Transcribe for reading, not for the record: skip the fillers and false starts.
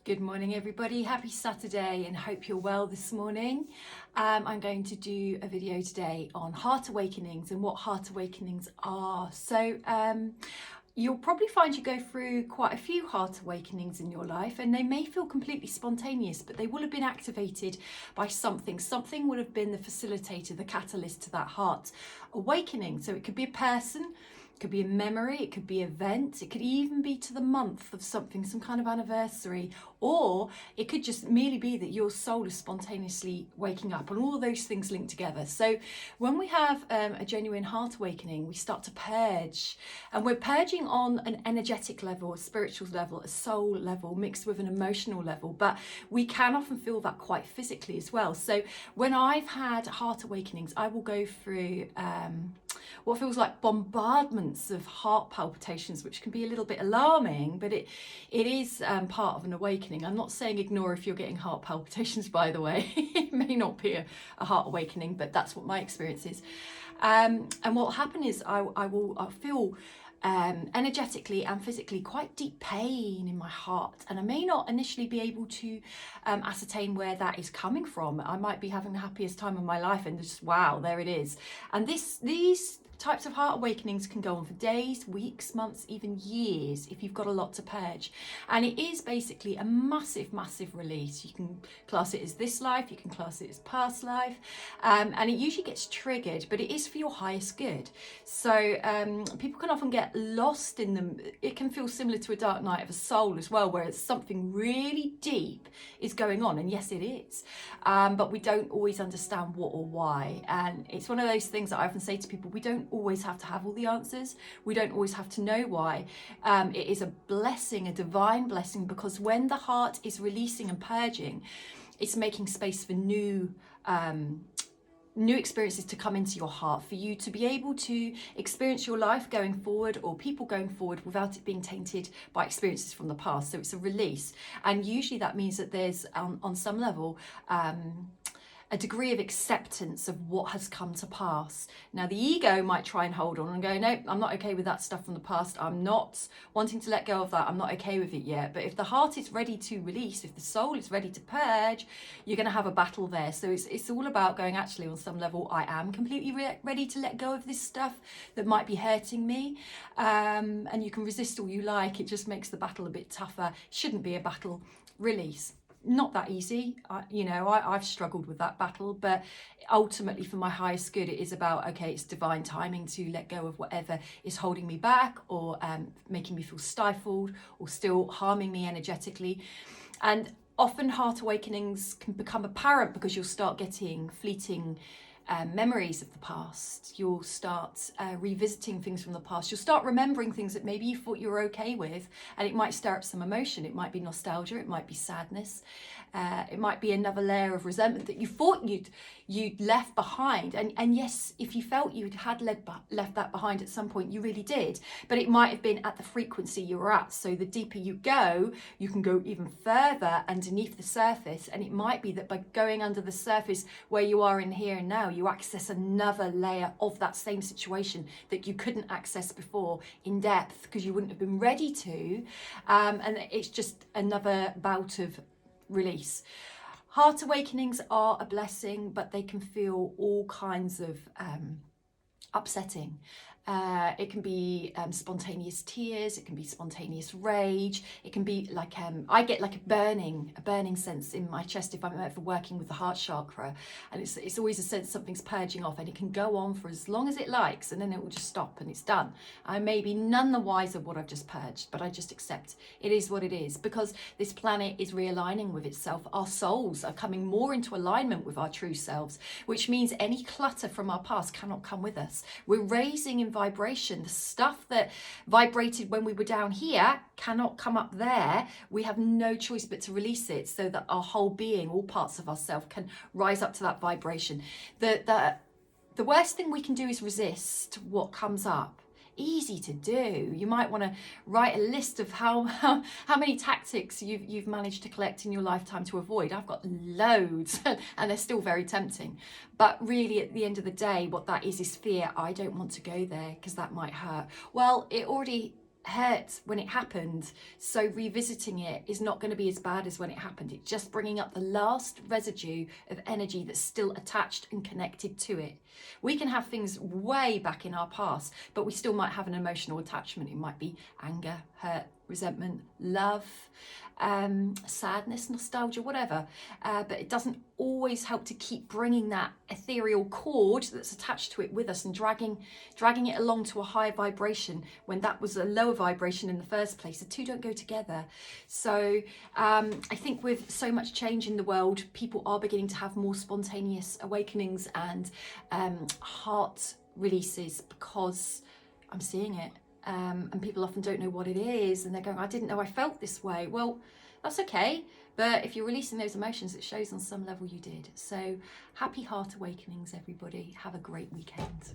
Good morning, everybody. Happy Saturday and hope you're well this morning. I'm going to do a video today on heart awakenings and what heart awakenings are. You'll probably find you go through quite a few heart awakenings in your life, and they may feel completely spontaneous, but they will have been activated by something. Something would have been the facilitator, the catalyst to that heart awakening. So it could be a person, it could be a memory, it could be an event, it could even be to the month of something, some kind of anniversary, or it could just merely be that your soul is spontaneously waking up, and all of those things link together. So when we have a genuine heart awakening, we start to purge, and we're purging on an energetic level, a spiritual level, a soul level, mixed with an emotional level, but we can often feel that quite physically as well. So when I've had heart awakenings, I will go through what feels like bombardments of heart palpitations, which can be a little bit alarming, but it is part of an awakening. I'm not saying ignore if you're getting heart palpitations, by the way. It may not be a heart awakening, but that's what my experience is. And what will happen is I'll feel energetically and physically quite deep pain in my heart, and I may not initially be able to ascertain where that is coming from. I might be having the happiest time of my life and just wow, there it is. And these types of heart awakenings can go on for days, weeks, months, even years if you've got a lot to purge. And it is basically a massive release. You can class it as this life, you can class it as past life, and it usually gets triggered, but it is for your highest good. So people can often get lost in them. It can feel similar to a dark night of a soul as well, where something really deep is going on, and yes, it is, but we don't always understand what or why. And it's one of those things that I often say to people: we don't always have to have all the answers. We don't always have to know why. It is a blessing, a divine blessing, because when the heart is releasing and purging, it's making space for new experiences to come into your heart, for you to be able to experience your life going forward, or people going forward, without it being tainted by experiences from the past. So it's a release, and usually that means that there's on some level a degree of acceptance of what has come to pass. Now, the ego might try and hold on and go, no, I'm not okay with that stuff from the past. I'm not wanting to let go of that. I'm not okay with it yet. But if the heart is ready to release, if the soul is ready to purge, you're going to have a battle there. So it's all about going, actually, on some level, I am completely ready to let go of this stuff that might be hurting me. And you can resist all you like. It just makes the battle a bit tougher. Shouldn't be a battle. Release. Not that easy. I've struggled with that battle, but ultimately for my highest good, it is about, okay, it's divine timing to let go of whatever is holding me back, or making me feel stifled, or still harming me energetically. And often heart awakenings can become apparent because you'll start getting fleeting memories of the past. You'll start revisiting things from the past. You'll start remembering things that maybe you thought you were okay with, and it might stir up some emotion. It might be nostalgia, it might be sadness, it might be another layer of resentment that you thought you'd left behind. And yes, if you felt you had left that behind at some point, you really did, but it might have been at the frequency you were at. So the deeper you go, you can go even further underneath the surface, and it might be that by going under the surface where you are in here and now, you access another layer of that same situation that you couldn't access before in depth because you wouldn't have been ready to, and it's just another bout of release. Heart awakenings are a blessing, but they can feel all kinds of upsetting. It can be spontaneous tears, it can be spontaneous rage, it can be like, I get like a burning sense in my chest if I'm ever working with the heart chakra, and it's always a sense something's purging off, and it can go on for as long as it likes, and then it will just stop and it's done. I may be none the wiser what I've just purged, but I just accept it is what it is, because this planet is realigning with itself. Our souls are coming more into alignment with our true selves, which means any clutter from our past cannot come with us. We're raising in vibration. The stuff that vibrated when we were down here cannot come up there. We have no choice but to release it, so that our whole being, all parts of ourselves, can rise up to that vibration. The worst thing we can do is resist what comes up. Easy to do. You might want to write a list of how many tactics you've managed to collect in your lifetime to avoid. I've got loads and they're still very tempting. But really, at the end of the day, what that is fear. I don't want to go there because that might hurt. Well, it already hurt when it happened, so revisiting it is not going to be as bad as when it happened. It's just bringing up the last residue of energy that's still attached and connected to it. We can have things way back in our past, but we still might have an emotional attachment. It might be anger, hurt, resentment, love, sadness, nostalgia, whatever, but it doesn't always help to keep bringing that ethereal cord that's attached to it with us and dragging it along to a higher vibration when that was a lower vibration in the first place. The two don't go together. So I think with so much change in the world, people are beginning to have more spontaneous awakenings and heart releases, because I'm seeing it. And people often don't know what it is, and they're going, I didn't know I felt this way. Well, that's okay, but if you're releasing those emotions, it shows on some level you did. So happy heart awakenings, everybody. Have a great weekend.